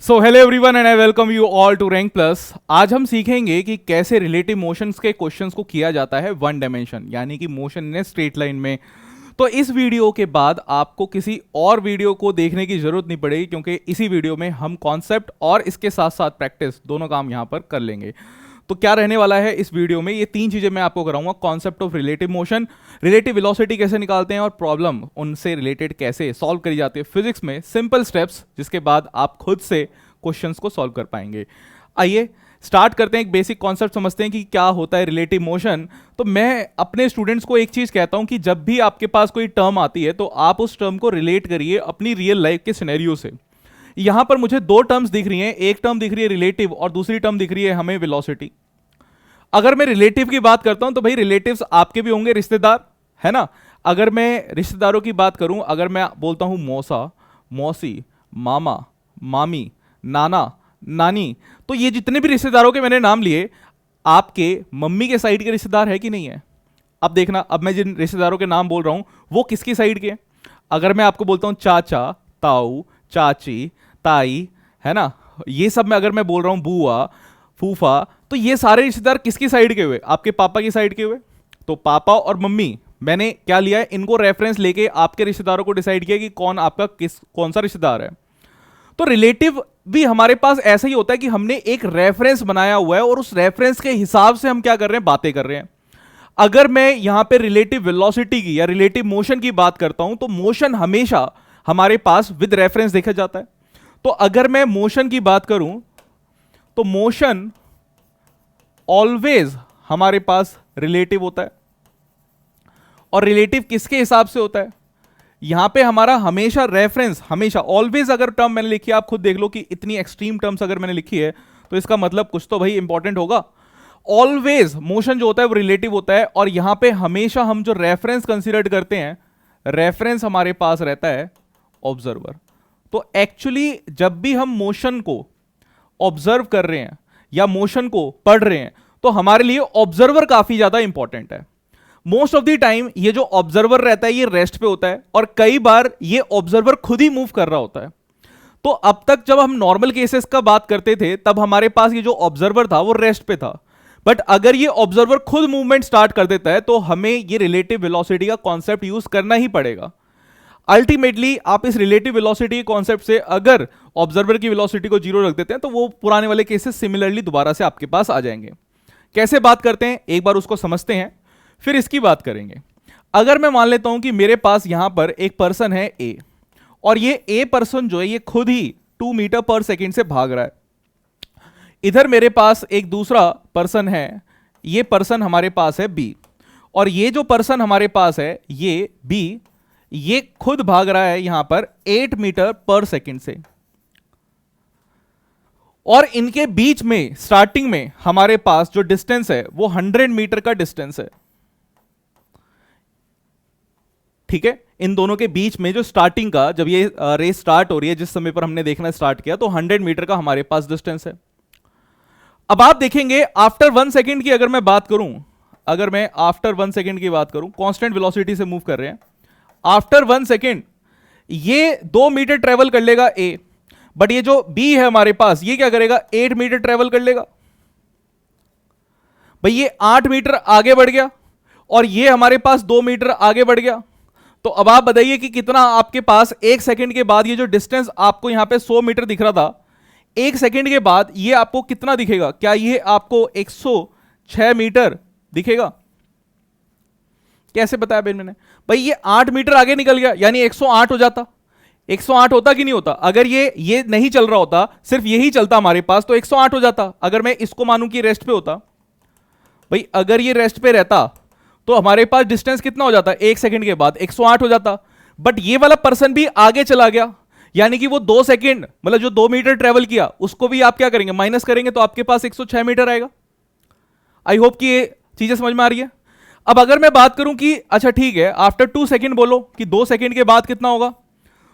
So hello everyone and I welcome you all to Rank Plus. आज हम सीखेंगे कि कैसे रिलेटिव मोशंस के क्वेश्चंस को किया जाता है वन डायमेंशन यानी कि मोशन इन स्ट्रेट लाइन में। तो इस वीडियो के बाद आपको किसी और वीडियो को देखने की जरूरत नहीं पड़ेगी, क्योंकि इसी वीडियो में हम कॉन्सेप्ट और इसके साथ साथ प्रैक्टिस दोनों काम यहां पर कर लेंगे। तो क्या रहने वाला है इस वीडियो में, ये तीन चीजें मैं आपको कराऊंगा। Concept of relative motion, relative velocity कैसे निकालते हैं और प्रॉब्लम उनसे रिलेटेड कैसे सॉल्व करी जाती है फिजिक्स में, सिंपल स्टेप्स, जिसके बाद आप खुद से क्वेश्चंस को सॉल्व कर पाएंगे। आइए स्टार्ट करते हैं, एक बेसिक कॉन्सेप्ट समझते हैं कि क्या होता है रिलेटिव मोशन। तो मैं अपने स्टूडेंट्स को एक चीज कहता हूं कि जब भी आपके पास कोई टर्म आती है तो आप उस टर्म को रिलेट करिए अपनी रियल लाइफ के सिनेरियो से। यहां पर मुझे दो टर्म्स दिख रही हैं, एक टर्म दिख रही है रिलेटिव और दूसरी टर्म दिख रही है हमें वेलोसिटी। अगर मैं रिलेटिव की बात करता हूं तो भाई रिलेटिव्स आपके भी होंगे, रिश्तेदार, है ना। अगर मैं रिश्तेदारों की बात करूं, अगर मैं बोलता हूं मौसा, मौसी, मामा, मामी, नाना, नानी, तो ये जितने भी रिश्तेदारों के मैंने नाम लिए, आपके मम्मी के साइड के रिश्तेदार है कि नहीं है। अब देखना, अब मैं जिन रिश्तेदारों के नाम बोल रहा हूं वो किसकी साइड के हैं। अगर मैं आपको बोलता हूं चाचा, ताऊ, चाची, ताई, है ना, ये सब मैं अगर मैं बोल रहा हूं बुआ, फूफा, तो ये सारे रिश्तेदार किसकी साइड के हुए, आपके पापा की साइड के हुए। तो पापा और मम्मी, मैंने क्या लिया है, इनको रेफरेंस लेके आपके रिश्तेदारों को डिसाइड किया कि कौन आपका कौन सा रिश्तेदार है। तो रिलेटिव भी हमारे पास ऐसा ही होता है कि हमने एक रेफरेंस बनाया हुआ है और उस रेफरेंस के हिसाब से हम क्या कर रहे हैं, बातें कर रहे हैं। अगर मैं यहां पे रिलेटिव वेलोसिटी की या रिलेटिव मोशन की बात करता हूं तो मोशन हमेशा हमारे पास विद रेफरेंस देखा जाता है। तो अगर मैं मोशन की बात करूं तो मोशन ऑलवेज हमारे पास रिलेटिव होता है। और रिलेटिव किसके हिसाब से होता है, यहां पे हमारा हमेशा रेफरेंस, हमेशा ऑलवेज, अगर टर्म मैंने लिखी है, आप खुद देख लो कि इतनी एक्सट्रीम टर्म्स अगर मैंने लिखी है तो इसका मतलब कुछ तो भाई इंपॉर्टेंट होगा। ऑलवेज मोशन जो होता है वो रिलेटिव होता है और यहां पे हमेशा हम जो रेफरेंस कंसीडर करते हैं, रेफरेंस हमारे पास रहता है ऑब्जर्वर। तो एक्चुअली जब भी हम मोशन को ऑब्जर्व कर रहे हैं या मोशन को पढ़ रहे हैं तो हमारे लिए ऑब्जर्वर काफी ज्यादा इंपॉर्टेंट है। मोस्ट ऑफ द टाइम ये जो ऑब्जर्वर रहता है ये रेस्ट पे होता है और कई बार ये ऑब्जर्वर खुद ही मूव कर रहा होता है। तो अब तक जब हम नॉर्मल केसेस का बात करते थे तब हमारे पास ये जो ऑब्जर्वर था वो रेस्ट पे था, बट अगर ये ऑब्जर्वर खुद मूवमेंट स्टार्ट कर देता है तो हमें ये रिलेटिव वेलोसिटी का कॉन्सेप्ट यूज करना ही पड़ेगा। अल्टीमेटली आप इस रिलेटिव वेलोसिटी कॉन्सेप्ट से अगर ऑब्जर्वर की वेलोसिटी को जीरो रख देते हैं तो वो पुराने वाले केसेस सिमिलरली दोबारा से आपके पास आ जाएंगे। कैसे बात करते हैं एक बार उसको समझते हैं, फिर इसकी बात करेंगे। अगर मैं मान लेता हूं कि मेरे पास यहां पर एक पर्सन है ए, और ये ए पर्सन जो है ये खुद ही 2 मीटर पर सेकेंड से भाग रहा है। इधर मेरे पास एक दूसरा पर्सन है, ये पर्सन हमारे पास है बी, और ये जो पर्सन हमारे पास है ये बी, ये खुद भाग रहा है यहां पर 8 मीटर पर सेकेंड से। और इनके बीच में स्टार्टिंग में हमारे पास जो डिस्टेंस है वो 100 मीटर का डिस्टेंस है। ठीक है, इन दोनों के बीच में जो स्टार्टिंग का, जब ये रेस स्टार्ट हो रही है, जिस समय पर हमने देखना स्टार्ट किया, तो 100 मीटर का हमारे पास डिस्टेंस है। अब आप देखेंगे आफ्टर 1 सेकेंड की अगर मैं बात करूं, अगर मैं आफ्टर 1 सेकेंड की बात करूं, कांस्टेंट वेलोसिटी से मूव कर रहे हैं, आफ्टर 1 सेकेंड ये 2 मीटर ट्रेवल कर लेगा ए, बट ये जो बी है हमारे पास ये क्या करेगा, 8 मीटर ट्रेवल कर लेगा। भाई ये 8 मीटर आगे बढ़ गया और ये हमारे पास 2 मीटर आगे बढ़ गया। तो अब आप बताइए कि कितना आपके पास 1 सेकेंड के बाद, ये जो डिस्टेंस आपको यहां पे 100 मीटर दिख रहा था, 1 सेकेंड के बाद ये आपको कितना दिखेगा, क्या ये आपको 106 मीटर दिखेगा। कैसे बताया भाई मैंने, भाई ये 8 मीटर आगे निकल गया यानी 108 हो जाता। 108 होता कि नहीं होता, अगर ये नहीं चल रहा होता, सिर्फ यही चलता हमारे पास, तो 108 हो जाता। अगर मैं इसको मानूं कि रेस्ट पे होता, भाई अगर ये रेस्ट पे रहता तो हमारे पास डिस्टेंस कितना हो जाता, 1 सेकंड के बाद 108 हो जाता। बट ये वाला पर्सन भी आगे चला गया, यानी कि वो 2 सेकंड, मतलब जो 2 मीटर ट्रेवल किया उसको भी आप क्या करेंगे, माइनस करेंगे, तो आपके पास 106 मीटर आएगा। आई होप कि ये चीजें समझ में आ रही है। अब अगर मैं बात करूं कि अच्छा ठीक है, आफ्टर 2 सेकंड बोलो कि 2 सेकंड के बाद कितना होगा,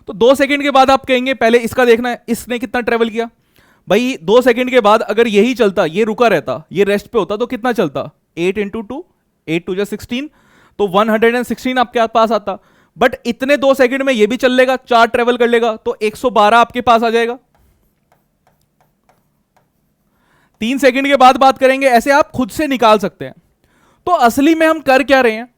तो 2 सेकंड के बाद आप कहेंगे पहले इसका देखना है, इसने कितना ट्रेवल किया। भाई 2 सेकंड के बाद अगर यही चलता, ये रुका रहता, ये रेस्ट पे होता, तो कितना चलता, 8 इंटू 2, 8 2 16, तो 116 आपके पास आता। बट इतने 2 सेकंड में ये भी चल लेगा, 4 ट्रेवल कर लेगा, तो 112 आपके पास आ जाएगा। 3 सेकंड के बाद बात करेंगे, ऐसे आप खुद से निकाल सकते हैं। तो असली में हम कर क्या रहे हैं,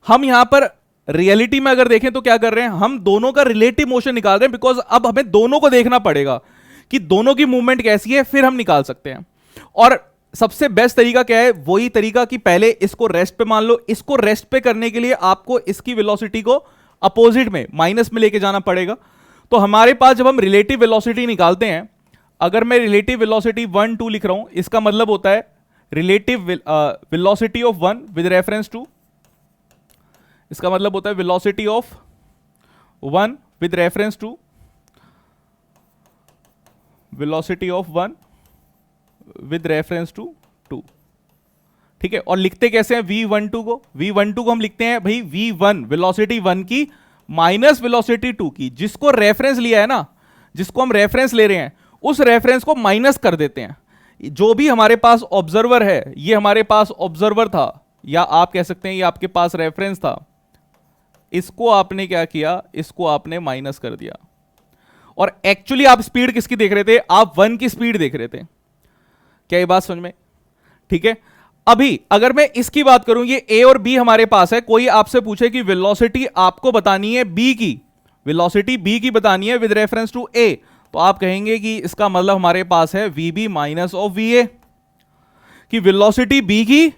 हम यहां पर रियलिटी में अगर देखें तो क्या कर रहे हैं, हम दोनों का रिलेटिव मोशन निकाल रहे हैं, बिकॉज अब हमें दोनों को देखना पड़ेगा कि दोनों की मूवमेंट कैसी है, फिर हम निकाल सकते हैं। और सबसे बेस्ट तरीका क्या है, वही तरीका कि पहले इसको रेस्ट पे मान लो। इसको रेस्ट पे करने के लिए आपको इसकी वेलोसिटी को अपोजिट में माइनस में लेके जाना पड़ेगा। तो हमारे पास जब हम रिलेटिव वेलोसिटी निकालते हैं, अगर मैं रिलेटिव वेलोसिटी 1 2 लिख रहा हूं, इसका मतलब होता है relative velocity of 1 with reference to, इसका मतलब होता है velocity of 1 with reference to velocity of 1 with reference to 2। ठीक है, और लिखते कैसे हैं v12 को, v12 को हम लिखते हैं भाई v1 वेलोसिटी 1 की माइनस वेलोसिटी 2 की, जिसको रेफरेंस लिया है ना, जिसको हम रेफरेंस ले रहे हैं, उस रेफरेंस को माइनस कर देते हैं। जो भी हमारे पास ऑब्जर्वर है, ये हमारे पास ऑब्जर्वर था, या आप कह सकते हैं ये आपके पास रेफरेंस था, इसको आपने क्या किया, इसको आपने माइनस कर दिया। और एक्चुअली आप स्पीड किसकी देख रहे थे, आप 1 की स्पीड देख रहे थे। क्या ये बात समझ में? ठीक है, अभी अगर मैं इसकी बात करूं, ये ए और बी हमारे पास है, कोई आपसे पूछे कि वेलोसिटी आपको बतानी है बी की, वेलोसिटी बी की बतानी है विद रेफरेंस टू ए, तो आप कहेंगे कि इसका मतलब हमारे पास है V B minus of V A, कि वेलोसिटी बी की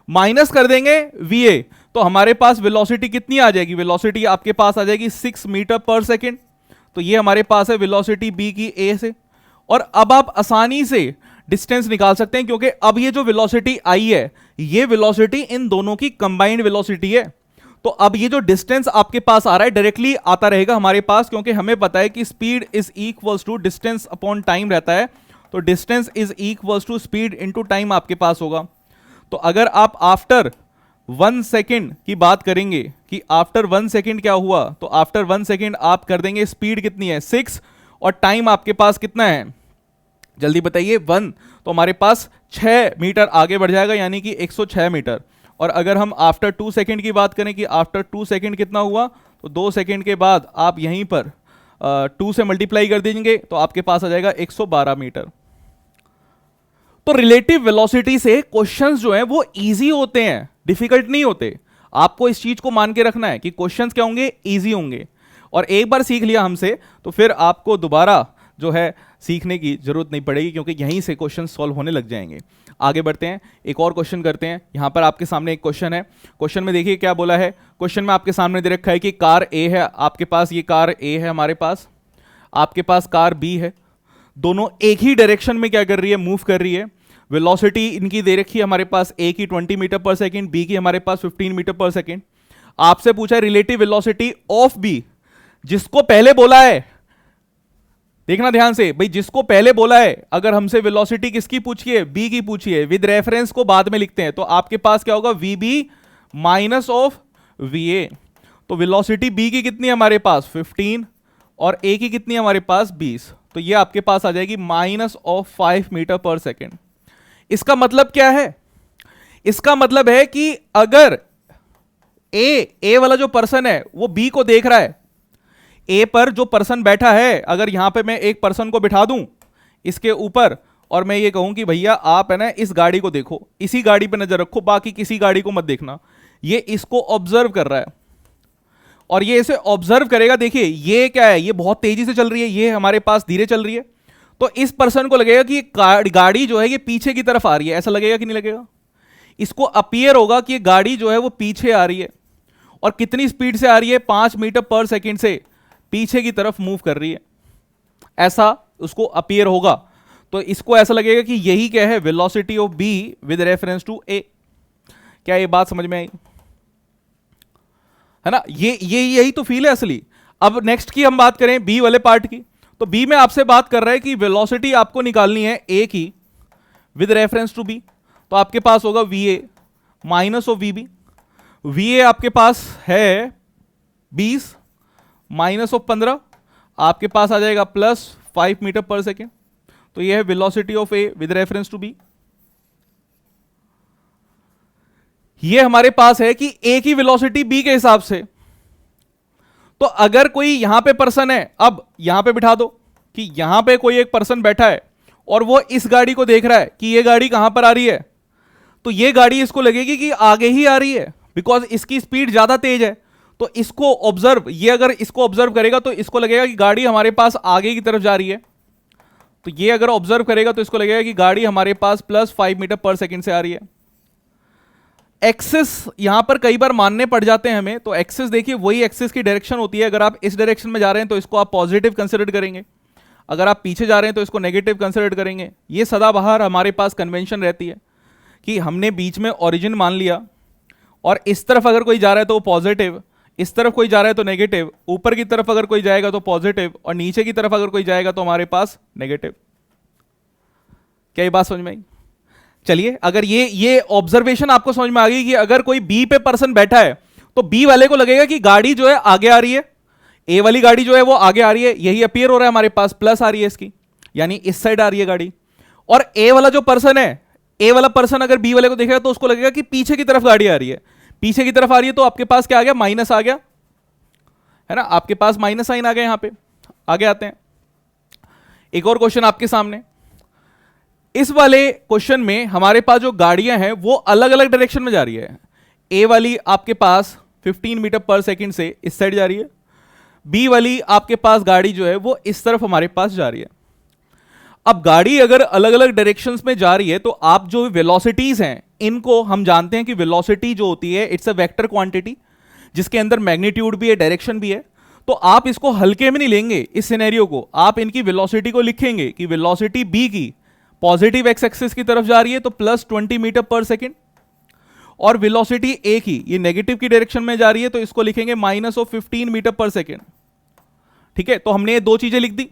माइनस कर देंगे वी ए, तो हमारे पास वेलोसिटी कितनी आ जाएगी, वेलोसिटी आपके पास आ जाएगी 6 मीटर पर सेकेंड। तो ये हमारे पास है वेलोसिटी बी की ए से। और अब आप आसानी से डिस्टेंस निकाल सकते हैं, क्योंकि अब ये जो वेलोसिटी आई है, ये वेलोसिटी इन दोनों की कंबाइंड वेलोसिटी है। तो अब ये जो डिस्टेंस आपके पास आ रहा है, डायरेक्टली आता रहेगा हमारे पास, क्योंकि हमें पता है कि speed is equals to distance upon time रहता है। तो distance is equals to speed into time आपके पास होगा। तो अगर आप आफ्टर 1 सेकेंड की बात करेंगे कि आफ्टर 1 सेकेंड क्या हुआ, तो आफ्टर 1 सेकेंड आप कर देंगे स्पीड कितनी है 6, और टाइम आपके पास कितना है, जल्दी बताइए 1, तो हमारे पास 6 मीटर आगे बढ़ जाएगा, यानी कि 106 मीटर। और अगर हम आफ्टर 2 सेकेंड की बात करें कि आफ्टर 2 सेकेंड कितना हुआ, तो 2 सेकेंड के बाद आप यहीं पर 2 से मल्टीप्लाई कर दीजिए, तो आपके पास आ जाएगा 112 मीटर। तो रिलेटिव वेलोसिटी से क्वेश्चंस जो हैं वो इजी होते हैं, डिफिकल्ट नहीं होते। आपको इस चीज को मान के रखना है कि क्वेश्चंस क्या होंगे, इजी होंगे। और एक बार सीख लिया हमसे, तो फिर आपको दोबारा जो है सीखने की जरूरत नहीं पड़ेगी, क्योंकि यहीं से क्वेश्चन सॉल्व होने लग जाएंगे। आगे बढ़ते हैं, एक और क्वेश्चन करते हैं। यहां पर आपके सामने एक क्वेश्चन है, क्वेश्चन में देखिए क्या बोला है। क्वेश्चन में आपके सामने दे रखा है कि कार ए है, आपके पास ये कार ए है, हमारे पास आपके पास कार बी है, दोनों एक ही डायरेक्शन में क्या कर रही है, मूव कर रही है। वेलोसिटी इनकी दे रखी है हमारे पास, ए की 20 मीटर पर सेकेंड, बी की हमारे पास 15 मीटर पर सेकेंड। आपसे पूछा है रिलेटिव वेलोसिटी ऑफ बी, जिसको पहले बोला है, देखना ध्यान से भाई, जिसको पहले बोला है, अगर हमसे वेलोसिटी किसकी पूछी है, बी की पूछी है, विद रेफरेंस को बाद में लिखते हैं, तो आपके पास क्या होगा, V B minus of V A. तो वेलोसिटी बी की कितनी है हमारे पास 15, और ए की कितनी है हमारे पास 20, तो ये आपके पास आ जाएगी minus of 5 metre per second. इसका मतलब क्या है, इसका मतलब है कि अगर ए वाला जो पर्सन है वो बी को देख रहा है, ए पर जो पर्सन बैठा है, अगर यहां पे मैं एक पर्सन को बिठा दूं इसके ऊपर, और मैं ये कहूं कि भैया आप है ना इस गाड़ी को देखो, इसी गाड़ी पे नजर रखो, बाकी किसी गाड़ी को मत देखना, ये इसको ऑब्जर्व कर रहा है, और ये इसे ऑब्जर्व करेगा। देखिए ये क्या है, ये बहुत तेजी से चल रही है, ये हमारे पास धीरे चल रही है, तो इस पर्सन को लगेगा कि गाड़ी जो है ये पीछे की तरफ आ रही है, ऐसा लगेगा कि नहीं लगेगा? इसको अपीयर होगा कि ये गाड़ी जो है वो पीछे आ रही है, और कितनी स्पीड से आ रही है, 5 मीटर पर सेकेंड से पीछे की तरफ मूव कर रही है, ऐसा उसको अपीयर होगा। तो इसको ऐसा लगेगा कि यही क्या है, velocity of B with reference to A. क्या ये बात समझ में आई है ना? ये यही तो फील है असली। अब नेक्स्ट की हम बात करें बी वाले पार्ट की, तो बी में आपसे बात कर रहा है कि वेलोसिटी आपको निकालनी है ए की विद रेफरेंस टू बी, तो आपके पास होगा V A minus of V B. V A आपके पास है 20 माइनस ऑफ 15, आपके पास आ जाएगा प्लस 5 मीटर पर सेकेंड। तो यह है velocity of A with reference to B. ये हमारे पास है कि ए की वेलोसिटी बी के हिसाब से। तो अगर कोई यहां पे पर्सन है, अब यहां पे बिठा दो कि यहां पे कोई एक पर्सन बैठा है, और वो इस गाड़ी को देख रहा है कि ये गाड़ी कहां पर आ रही है, तो ये गाड़ी इसको लगेगी कि आगे ही आ रही है, बिकॉज इसकी स्पीड ज्यादा तेज है। तो इसको ऑब्जर्व, ये अगर इसको ऑब्जर्व करेगा तो इसको लगेगा कि गाड़ी हमारे पास आगे की तरफ जा रही है। तो ये अगर ऑब्जर्व करेगा तो इसको लगेगा कि गाड़ी हमारे पास +5 मीटर पर सेकंड से आ रही है। एक्सिस यहां पर कई बार मानने पड़ जाते हैं हमें, तो एक्सिस देखिए वही एक्सिस की डायरेक्शन होती है। अगर आप इस डायरेक्शन में जा रहे हैं तो इसको आप पॉजिटिव कंसिडर करेंगे, अगर आप पीछे जा रहे हैं तो इसको नेगेटिव कंसिडर करेंगे। ये सदाबहार हमारे पास कन्वेंशन रहती है कि हमने बीच में ओरिजिन मान लिया, और इस तरफ अगर कोई जा रहा है तो वो पॉजिटिव, इस तरफ कोई जा रहा है तो नेगेटिव, ऊपर की तरफ अगर कोई जाएगा तो पॉजिटिव, और नीचे की तरफ अगर कोई जाएगा तो हमारे पास नेगेटिव। क्या ये बात समझ में आई? चलिए, अगर ये ऑब्जर्वेशन आपको समझ में आ गई कि अगर कोई बी पे पर्सन बैठा है तो बी वाले को लगेगा कि गाड़ी जो है आगे आ रही है, ए वाली गाड़ी जो है वो आगे आ रही है, यही अपीयर हो रहा है हमारे पास, प्लस आ रही है इसकी, यानी इस साइड आ रही है गाड़ी। और ए वाला जो पर्सन है, ए वाला पर्सन अगर बी वाले को देखेगा तो उसको लगेगा कि पीछे की तरफ गाड़ी आ रही है, पीछे की तरफ आ रही है, तो आपके पास क्या आ गया, माइनस आ गया, है ना, आपके पास माइनस साइन आ गया। यहां पे आगे आते हैं, एक और क्वेश्चन आपके सामने। इस वाले क्वेश्चन में हमारे पास जो गाड़ियां हैं वो अलग अलग डायरेक्शन में जा रही है। ए वाली आपके पास 15 मीटर पर सेकंड से इस साइड जा रही है, बी वाली आपके पास गाड़ी जो है वो इस तरफ हमारे पास जा रही है। अब गाड़ी अगर अलग अलग डायरेक्शंस में जा रही है तो आप जो वेलोसिटीज हैं, इनको हम जानते हैं कि वेलोसिटी जो होती है इट्स अ वेक्टर क्वांटिटी, जिसके अंदर मैग्नीट्यूड भी है, डायरेक्शन भी है। तो आप इसको हल्के में नहीं लेंगे, इस सिनेरियो को आप इनकी वेलोसिटी को लिखेंगे कि वेलोसिटी बी की पॉजिटिव एक्स एक्सिस की तरफ जा रही है तो +20 मीटर पर सेकेंड, और वेलोसिटी ए की ये नेगेटिव की डायरेक्शन में जा रही है तो इसको लिखेंगे -15 मीटर पर सेकेंड। ठीक है, तो हमने ये दो चीजें लिख दी,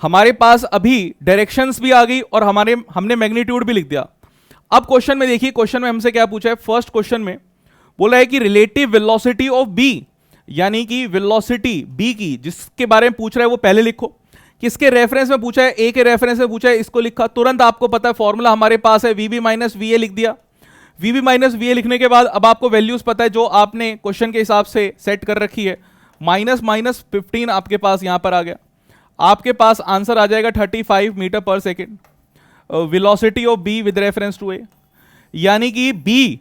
हमारे पास अभी डायरेक्शंस भी आ गई और हमने मैग्नीट्यूड भी लिख दिया। अब क्वेश्चन में देखिए, क्वेश्चन में हमसे क्या पूछा है, फर्स्ट क्वेश्चन में बोला है कि रिलेटिव वेलोसिटी ऑफ बी, यानी कि वेलोसिटी बी की जिसके बारे में पूछ रहा है वो पहले लिखो। किसके रेफरेंस में पूछा है, ए के रेफरेंस में पूछा है, इसको लिखा, तुरंत आपको पता है फॉर्मूला हमारे पास है वीबी माइनस वीए, लिख दिया। वीबी माइनस वीए लिखने के बाद अब आपको वैल्यूज पता है जो आपने क्वेश्चन के हिसाब से सेट कर रखी है, -15 आपके पास यहां पर आ गया, आपके पास आंसर आ जाएगा 35 metre per second, velocity of B with reference to A, यानी कि B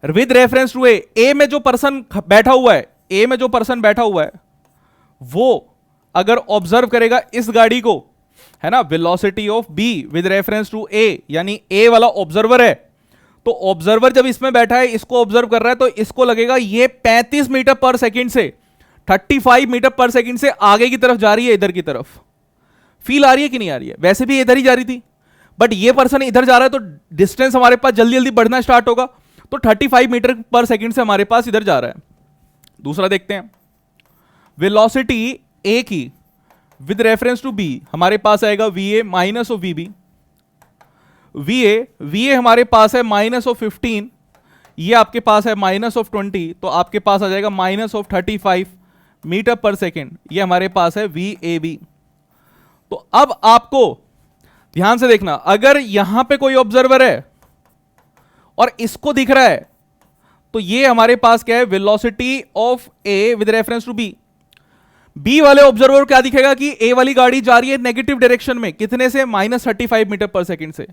with reference to A में जो पर्सन बैठा हुआ है, ए में जो पर्सन बैठा हुआ है वो अगर ऑब्जर्व करेगा इस गाड़ी को, है ना, velocity of B with reference to A, यानी ए वाला ऑब्जर्वर है, तो ऑब्जर्वर जब इसमें बैठा है, इसको ऑब्जर्व कर रहा है, तो इसको लगेगा ये 35 मीटर पर सेकंड से 35 मीटर पर सेकंड से आगे की तरफ जा रही है, इधर की तरफ। फील आ रही है कि नहीं आ रही है? वैसे भी इधर ही जा रही थी, बट ये पर्सन इधर जा रहा है तो डिस्टेंस हमारे पास जल्दी जल्दी बढ़ना स्टार्ट होगा, तो 35 मीटर पर सेकंड से हमारे पास इधर जा रहा है। दूसरा देखते हैं, वेलोसिटी ए की विद रेफरेंस टू बी, हमारे पास आएगा वीए माइनस ऑफ वीबी, वीए हमारे पास है -15, ये आपके पास है -20, तो आपके पास आ जाएगा -35 मीटर पर सेकेंड, ये हमारे पास है वी ए बी। तो अब आपको ध्यान से देखना, अगर यहां पे कोई ऑब्जर्वर है और इसको दिख रहा है तो ये हमारे पास क्या है, velocity of A with reference to B. B वाले ऑब्जर्वर क्या दिखेगा कि ए वाली गाड़ी जा रही है नेगेटिव डायरेक्शन में, कितने से, -35 मीटर पर सेकेंड से।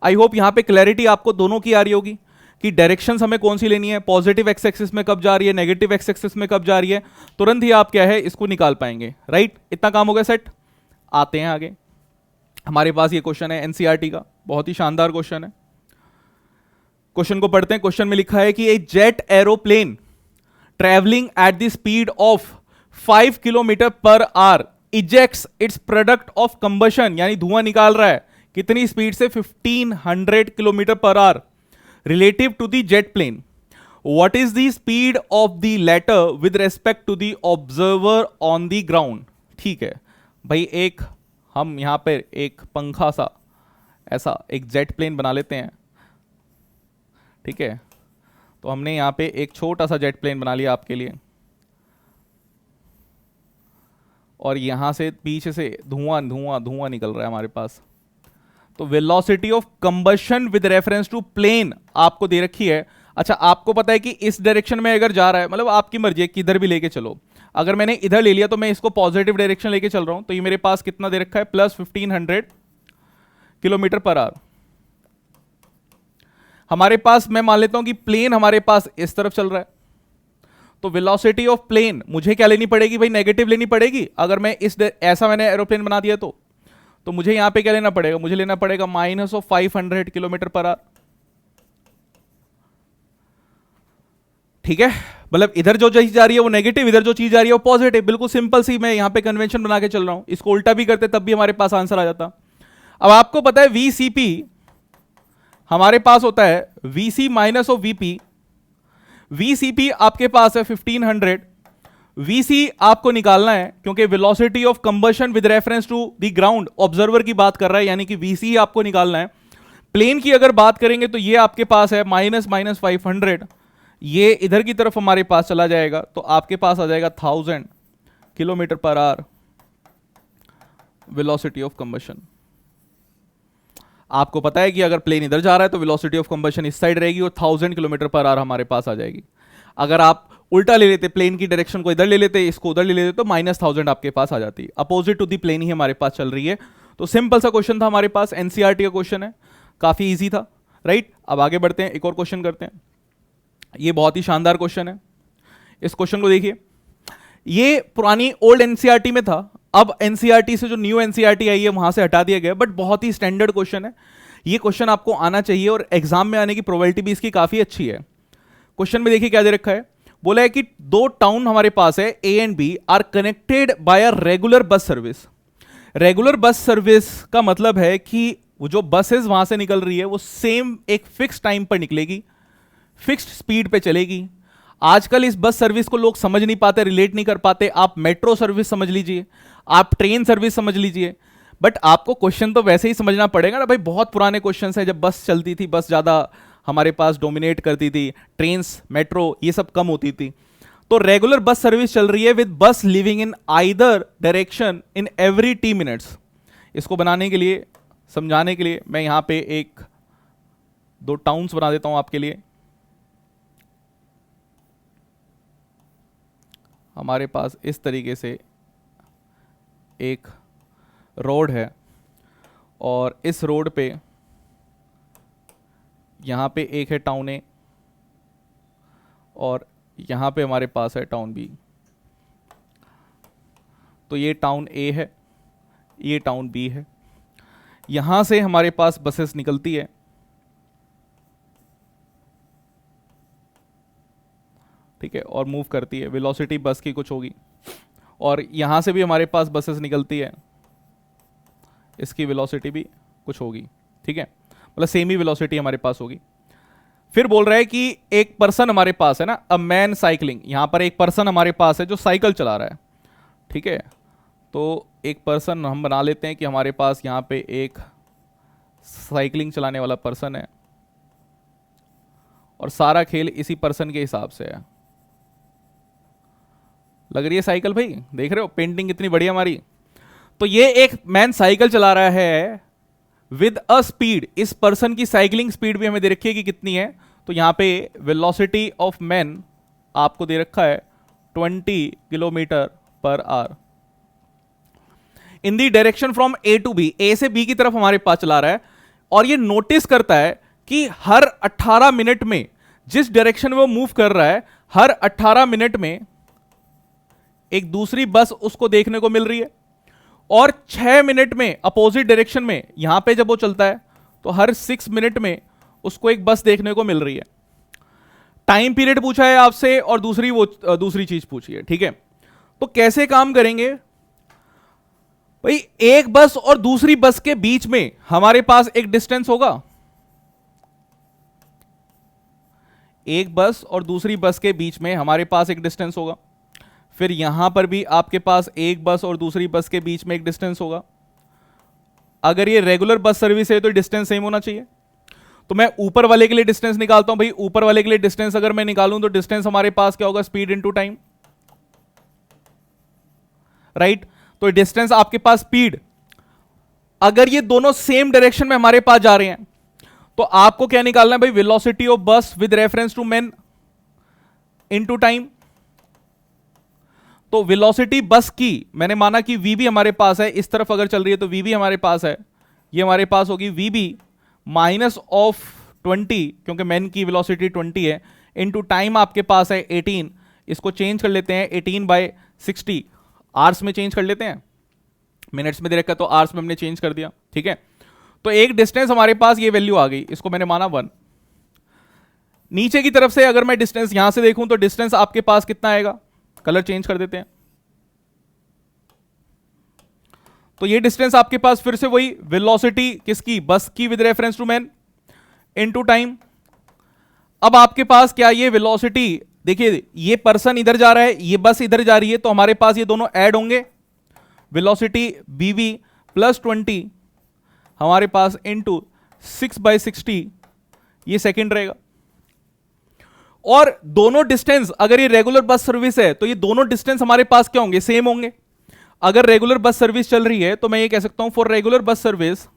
आई होप यहां पे क्लैरिटी आपको दोनों की आ रही होगी कि डायरेक्शंस हमें कौन सी लेनी है, पॉजिटिव एक्स एक्सिस में कब जा रही है, नेगेटिव एक्स एक्सिस में कब जा रही है, तुरंत ही आप क्या है इसको निकाल पाएंगे, राइट। इतना काम हो गया सेट। आते हैं आगे, हमारे पास ये क्वेश्चन है एनसीईआरटी का, बहुत ही शानदार क्वेश्चन है। क्वेश्चन को पढ़ते हैं। क्वेश्चन में लिखा है कि a jet aeroplane travelling at the speed of 5 kilometre per hour ejects its product of combustion, यानी धुआं निकाल रहा है, कितनी स्पीड से, 1500 kilometre per hour, relative to the jet plane. What is the speed of the latter with respect to the observer on the ground. ठीक है भाई, एक हम यहां पर एक पंखा सा ऐसा एक जेट प्लेन बना लेते हैं, ठीक है। तो हमने यहां पे एक छोटा सा जेट प्लेन बना लिया आपके लिए, और यहां से पीछे से धुआं धुआं धुआं निकल रहा है हमारे पास। तो velocity of combustion with reference to plane आपको दे रखी है, अच्छा, आपको पता है कि इस डायरेक्शन में अगर जा रहा है, मतलब आपकी मर्जी है किधर भी लेके चलो, अगर मैंने इधर ले लिया तो मैं इसको पॉजिटिव डायरेक्शन लेके चल रहा हूं, तो ये मेरे पास कितना दे रखा है, प्लस 1500 किलोमीटर पर आवर। हमारे पास, मैं मान लेता हूं कि प्लेन हमारे पास इस तरफ चल रहा है, तो वेलोसिटी ऑफ प्लेन मुझे क्या लेनी पड़ेगी भाई, नेगेटिव लेनी पड़ेगी। अगर मैं ऐसा मैंने एरोप्लेन बना दिया तो मुझे यहां पे क्या लेना पड़ेगा, मुझे लेना पड़ेगा -500 किलोमीटर पर आवर। ठीक है, मतलब इधर जो चीज जा रही है वो नेगेटिव, इधर जो चीज जा रही है वो पॉजिटिव। बिल्कुल सिंपल सी मैं यहां पे कन्वेंशन बना के चल रहा हूं। इसको उल्टा भी करते तब भी हमारे पास आंसर आ जाता। अब आपको पता है वीसीपी हमारे पास होता है VC minus of VP. VCP आपके पास है 1500। वीसी आपको निकालना है क्योंकि velocity of combustion with reference to the ground, observer की बात कर रहा है, यानी कि वीसी आपको निकालना है। प्लेन की अगर बात करेंगे तो ये आपके पास है -500, ये इधर की तरफ हमारे पास चला जाएगा, तो आपके पास आ जाएगा 1000 kilometre per our velocity of combustion. आपको पता है कि अगर प्लेन इधर जा रहा है तो वेलोसिटी ऑफ कंबशन इस साइड रहेगी और 1000 किलोमीटर पर आवर हमारे पास आ जाएगी। अगर आप उल्टा ले लेते, प्लेन की डायरेक्शन को इधर ले लेते, इसको उधर ले लेते, तो -1000 आपके पास आ जाती। अपोजिट टू दी प्लेन ही हमारे पास चल रही है। तो सिंपल सा क्वेश्चन था हमारे पास, एनसीईआरटी का क्वेश्चन है, काफी इजी था, राइट। अब आगे बढ़ते हैं, एक और क्वेश्चन करते हैं। ये बहुत ही शानदार क्वेश्चन है। इस क्वेश्चन को देखिए, ये पुरानी ओल्ड एनसीईआरटी में था, अब एनसीईआरटी से जो न्यू एनसीईआरटी आई है वहां से हटा दिया गया, बट बहुत ही स्टैंडर्ड क्वेश्चन है। ये क्वेश्चन आपको आना चाहिए और एग्जाम में आने की प्रोबेबिलिटी भी इसकी काफी अच्छी है। क्वेश्चन में देखिए क्या दे रखा है, बोला है कि दो टाउन हमारे पास है A and B are connected by a regular bus service. Regular bus service का मतलब है कि वो जो बसेस वहां से निकल रही है वो सेम एक फिक्स टाइम पर निकलेगी, फिक्स्ड स्पीड पे चलेगी। आजकल इस बस सर्विस को लोग समझ नहीं पाते, रिलेट नहीं कर पाते। आप मेट्रो सर्विस समझ लीजिए, आप ट्रेन सर्विस समझ लीजिए, बट आपको क्वेश्चन तो वैसे ही समझना पड़ेगा ना भाई। बहुत पुराने क्वेश्चन है, जब बस चलती थी, बस ज्यादा हमारे पास डोमिनेट करती थी, ट्रेन्स मेट्रो ये सब कम होती थी। तो रेगुलर बस सर्विस चल रही है विद बस living in either direction in every T minutes. इसको बनाने के लिए, समझाने के लिए मैं यहां पे एक दो टाउन्स बना देता हूं आपके लिए। हमारे पास इस तरीके से एक रोड है और इस रोड पे यहाँ पे एक है टाउन ए और यहाँ पे हमारे पास है टाउन बी। तो ये टाउन ए है, ये टाउन बी है। यहाँ से हमारे पास बसेस निकलती है, ठीक है, और मूव करती है। वेलोसिटी बस की कुछ होगी, और यहाँ से भी हमारे पास बसेस निकलती है, इसकी वेलोसिटी भी कुछ होगी, ठीक है, मतलब सेम ही वेलोसिटी हमारे पास होगी। फिर बोल रहा है कि एक पर्सन हमारे पास है ना, अ मैन साइकिलिंग। यहां पर एक पर्सन हमारे पास है जो साइकिल चला रहा है, ठीक है। तो एक पर्सन हम बना लेते हैं कि हमारे पास यहां पे एक साइकिलिंग चलाने वाला पर्सन है और सारा खेल इसी पर्सन के हिसाब से है। लग रही है साइकिल भाई, देख रहे हो पेंटिंग कितनी बढ़िया हमारी। तो ये एक मैन साइकिल चला रहा है विद अ स्पीड। इस पर्सन की साइकिलिंग स्पीड भी हमें दे रखी है कि कितनी है, तो यहां पे वेलोसिटी ऑफ मैन आपको दे रखा है 20 kilometre per hour in the direction from A to B. A से बी की तरफ हमारे पास चला रहा है और ये नोटिस करता है कि हर 18 मिनट में जिस डायरेक्शन में वो मूव कर रहा है, हर 18 मिनट में एक दूसरी बस उसको देखने को मिल रही है, और 6 मिनट में अपोजिट डायरेक्शन में यहां पे जब वो चलता है तो हर 6 मिनट में उसको एक बस देखने को मिल रही है। टाइम पीरियड पूछा है आपसे और दूसरी चीज पूछी है, ठीक है। तो कैसे काम करेंगे भाई, एक बस और दूसरी बस के बीच में हमारे पास एक डिस्टेंस होगा। एक बस और दूसरी बस के बीच में हमारे पास एक डिस्टेंस होगा। फिर यहां पर भी आपके पास एक बस और दूसरी बस के बीच में एक डिस्टेंस होगा। अगर ये रेगुलर बस सर्विस है तो डिस्टेंस सेम होना चाहिए। तो मैं ऊपर वाले के लिए डिस्टेंस निकालता हूं भाई। ऊपर वाले के लिए डिस्टेंस अगर मैं निकालूं तो डिस्टेंस हमारे पास क्या होगा, स्पीड इनटू टाइम, राइट। तो डिस्टेंस आपके पास स्पीड, अगर ये दोनों सेम डायरेक्शन में हमारे पास जा रहे हैं तो आपको क्या निकालना है भाई, velocity of bus with reference to man into time. तो वेलोसिटी बस की, मैंने माना कि वीबी हमारे पास है, इस तरफ अगर चल रही है तो वीबी हमारे पास है, ये हमारे पास होगी वीबी माइनस ऑफ 20, क्योंकि मैन की वेलोसिटी 20 है, इनटू टाइम आपके पास है 18। इसको चेंज कर लेते हैं 18/60, आवर्स में चेंज कर लेते हैं, मिनट्स में दे रखा तो आवर्स में हमने चेंज कर दिया। ठीक है, तो एक डिस्टेंस हमारे पास ये वैल्यू आ गई, इसको मैंने माना 1। नीचे की तरफ से अगर मैं डिस्टेंस यहां से देखूं तो डिस्टेंस आपके पास कितना आएगा, कलर चेंज कर देते हैं। तो ये डिस्टेंस आपके पास फिर से वही वेलोसिटी किसकी, बस की with reference to man into time. अब आपके पास क्या, ये वेलोसिटी देखिए, ये पर्सन इधर जा रहा है, ये बस इधर जा रही है, तो हमारे पास ये दोनों ऐड होंगे, वेलोसिटी बीवी प्लस 20 हमारे पास इनटू 6/60, ये सेकंड रहेगा। और दोनों डिस्टेंस, अगर ये रेगुलर बस सर्विस है तो ये दोनों डिस्टेंस हमारे पास क्या होंगे, सेम होंगे। अगर रेगुलर बस सर्विस चल रही है तो मैं ये कह सकता हूं फॉर रेगुलर बस सर्विस,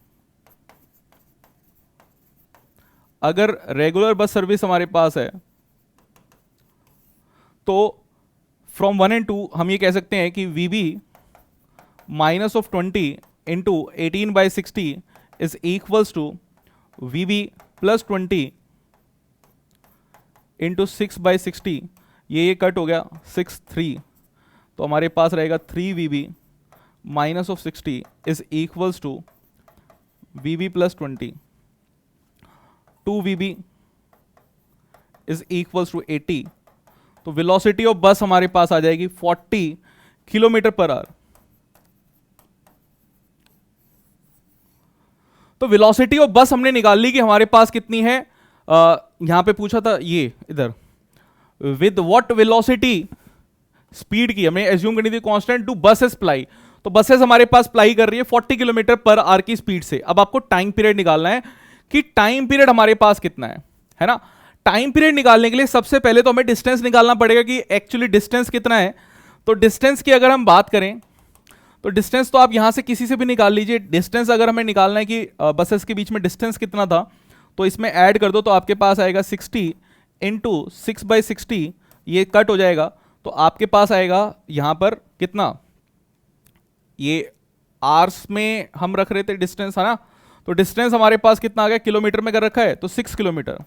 अगर रेगुलर बस सर्विस हमारे पास है तो फ्रॉम 1 and 2 हम ये कह सकते हैं कि VB minus of 20 into 18/60 is equals to VB plus 20 into 6/60, ये कट हो गया 6/3, तो हमारे पास रहेगा 3VB minus of 60 is equals to VB plus 20, 2VB is equals to 80। तो वेलोसिटी ऑफ बस हमारे पास आ जाएगी 40 किलोमीटर पर आवर। तो वेलोसिटी ऑफ बस हमने निकाल ली कि हमारे पास कितनी है, यहां पे पूछा था ये इधर, विद व्हाट वेलोसिटी, स्पीड की हमें एज्यूम करनी थी कांस्टेंट, टू बसेस प्लाई। तो बसेस हमारे पास प्लाई कर रही है 40 किलोमीटर पर आवर की स्पीड से। अब आपको टाइम पीरियड निकालना है कि टाइम पीरियड हमारे पास कितना है ना। टाइम पीरियड निकालने के लिए सबसे पहले तो हमें डिस्टेंस निकालना पड़ेगा कि एक्चुअली डिस्टेंस कितना है। तो डिस्टेंस की अगर हम बात करें तो डिस्टेंस तो आप यहां से किसी से भी निकाल लीजिए। डिस्टेंस अगर हमें निकालना है कि बसेस के बीच में डिस्टेंस कितना था, तो इसमें ऐड कर दो तो आपके पास आएगा 60 इंटू 6/60, ये कट हो जाएगा तो आपके पास आएगा यहां पर कितना, ये आवर्स में हम रख रहे थे डिस्टेंस है ना, तो डिस्टेंस हमारे पास कितना आ गया, किलोमीटर में कर रखा है तो 6 किलोमीटर।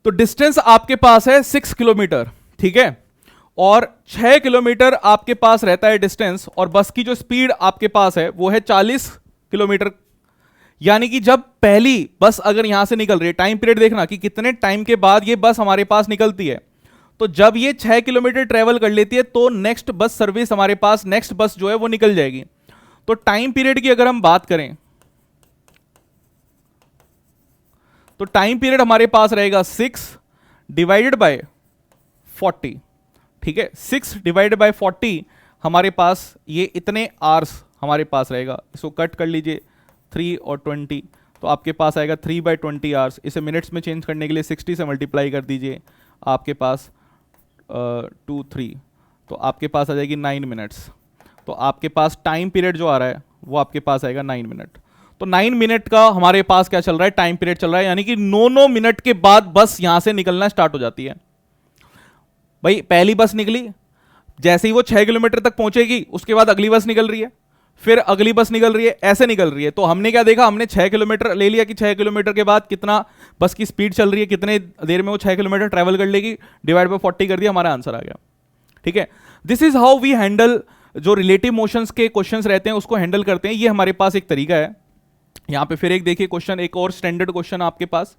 तो डिस्टेंस आपके पास है 6 किलोमीटर, ठीक है, और 6 किलोमीटर आपके पास रहता है डिस्टेंस, और बस की जो स्पीड आपके पास है वो है 40 किलोमीटर। यानी कि जब पहली बस अगर यहां से निकल रही है, टाइम पीरियड देखना कि कितने टाइम के बाद ये बस हमारे पास निकलती है, तो जब ये 6 किलोमीटर ट्रेवल कर लेती है तो नेक्स्ट बस सर्विस हमारे पास, नेक्स्ट बस जो है वो निकल जाएगी। तो टाइम पीरियड की अगर हम बात करें तो टाइम पीरियड हमारे पास रहेगा 6 डिवाइडेड बाय 40, ठीक है, 6 डिवाइडेड बाय 40 हमारे पास ये इतने आवर्स हमारे पास रहेगा। इसको कट कर लीजिए 3 और 20, तो आपके पास आएगा 3/20 आवर्स। इसे मिनट्स में चेंज करने के लिए 60 से मल्टीप्लाई कर दीजिए, आपके पास 2 3, तो आपके पास आ जाएगी 9 मिनट्स। तो आपके पास टाइम पीरियड जो आ रहा है वो आपके पास आएगा 9 मिनट। तो 9 मिनट का हमारे पास क्या चल रहा है, टाइम पीरियड चल रहा है, यानी कि 9 मिनट के बाद बस यहां से निकलना स्टार्ट हो जाती है। भाई पहली बस निकली, जैसे ही वो 6 किलोमीटर तक पहुंचेगी उसके बाद अगली बस निकल रही है, फिर अगली बस निकल रही है, ऐसे निकल रही है। तो हमने क्या देखा, हमने 6 किलोमीटर ले लिया कि 6 किलोमीटर के बाद कितना बस की स्पीड चल रही है, कितने देर में वो 6 किलोमीटर ट्रेवल कर लेगी, डिवाइड बाय 40 कर दिया, हमारा आंसर आ गया। ठीक है, this is how we handle जो रिलेटिव मोशंस के क्वेश्चंस रहते हैं उसको हैंडल करते हैं। ये हमारे पास एक तरीका है। यहां पे फिर एक देखिए क्वेश्चन, एक और स्टैंडर्ड क्वेश्चन आपके पास।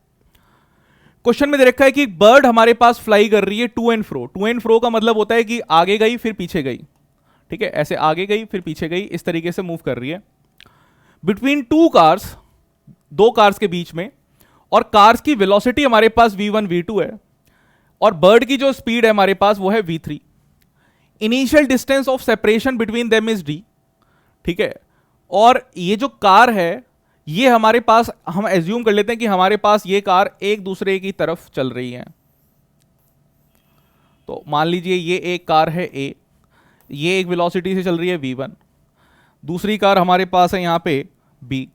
क्वेश्चन में दे रखा है कि एक बर्ड हमारे पास फ्लाई कर रही है to and fro. To and fro का मतलब होता है कि आगे गई फिर पीछे गई, ठीक है, ऐसे आगे गई फिर पीछे गई, इस तरीके से मूव कर रही है बिटवीन टू कार्स, दो कार्स के बीच में, और कार्स की वेलोसिटी हमारे पास v1 v2 है, और बर्ड की जो स्पीड है हमारे पास वो है v3। Initial distance of separation between them is d, ठीक है, और ये जो कार है ये हमारे पास, हम एज्यूम कर लेते हैं कि हमारे पास ये कार एक दूसरे की तरफ चल रही है। तो मान लीजिए ये एक कार है A, ये एक वेलोसिटी से चल रही है v1, दूसरी कार हमारे पास है यहां पे बी,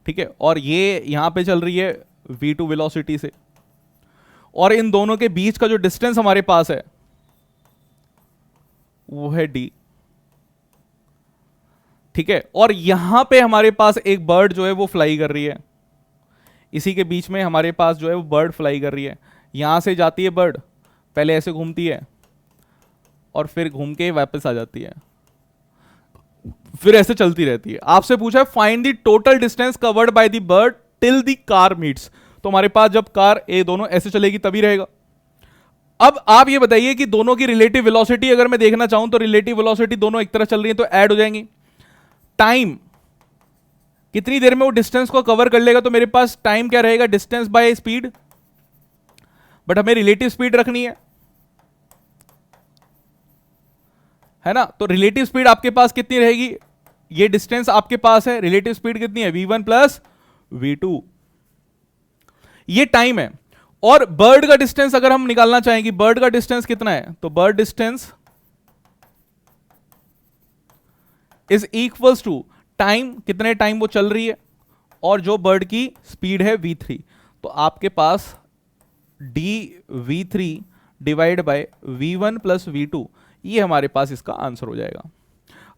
ठीक है, और ये यहां पे चल रही है v2 वेलोसिटी से, और इन दोनों के बीच का जो डिस्टेंस हमारे पास है वो है d, ठीक है। और यहां पे हमारे पास एक बर्ड जो है वो फ्लाई कर रही है, इसी के बीच में हमारे पास जो है वो बर्ड फ्लाई कर रही है, यहां से जाती है बर्ड, पहले ऐसे घूमती है और फिर घूम के वापस आ जाती है, फिर ऐसे चलती रहती है। आपसे पूछा है find the total distance covered by the bird till the car meets, तो हमारे पास जब कार ए दोनों ऐसे चलेगी तभी रहेगा। अब आप ये बताइए कि दोनों की रिलेटिव वेलोसिटी अगर मैं देखना चाहूं तो रिलेटिव वेलोसिटी दोनों एक तरह चल रही है तो ऐड हो जाएंगी। टाइम कितनी देर में वो डिस्टेंस को कवर कर लेगा, तो मेरे पास टाइम क्या रहेगा, डिस्टेंस बाय स्पीड, बट हमें रिलेटिव स्पीड रखनी है ना, तो रिलेटिव स्पीड आपके पास कितनी रहेगी, ये डिस्टेंस आपके पास है, रिलेटिव स्पीड कितनी है v1 प्लस v2, ये टाइम है। और बर्ड का डिस्टेंस अगर हम निकालना चाहेंगे, बर्ड का डिस्टेंस कितना है, तो bird distance is equals to time, कितने टाइम वो चल रही है, और जो बर्ड की स्पीड है v3, तो आपके पास dv3 divide by v1 plus v2, ये हमारे पास इसका आंसर हो जाएगा।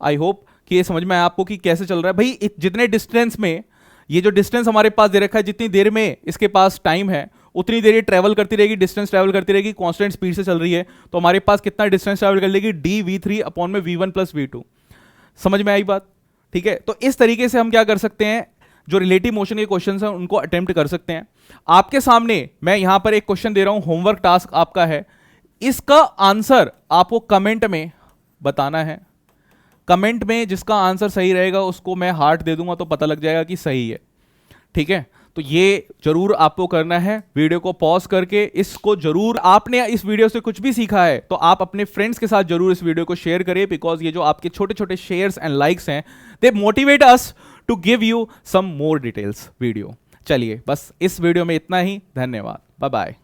आई होप कि ये समझ में आया आपको कि कैसे चल रहा है भाई, जितने डिस्टेंस में, ये जो डिस्टेंस हमारे पास दे रखा है, जितनी देर में इसके पास टाइम है उतनी देर ये ट्रेवल करती रहेगी, डिस्टेंस ट्रेवल करती रहेगी, कांस्टेंट स्पीड से चल रही है, तो हमारे पास कितना डिस्टेंस ट्रेवल कर लेगी, dv3 अपॉन में v1 प्लस v2। समझ में आई बात, ठीक है। तो इस तरीके से हम क्या कर सकते हैं, जो रिलेटिव मोशन के क्वेश्चंस हैं उनको अटेम्प्ट कर सकते हैं। आपके सामने मैं यहां पर एक क्वेश्चन दे रहा हूं, होमवर्क टास्क आपका है, इसका आंसर आपको कमेंट में बताना है। कमेंट में जिसका आंसर सही रहेगा उसको मैं हार्ट दे दूंगा, तो पता लग जाएगा कि सही है, ठीक है। तो ये जरूर आपको करना है, वीडियो को पॉज करके इसको जरूर, आपने इस वीडियो से कुछ भी सीखा है तो आप अपने फ्रेंड्स के साथ जरूर इस वीडियो को शेयर करें, बिकॉज ये जो आपके छोटे छोटे शेयर्स एंड लाइक्स हैं, they motivate us to give you some more details video. चलिए बस इस वीडियो में इतना ही, धन्यवाद, बाय बाय।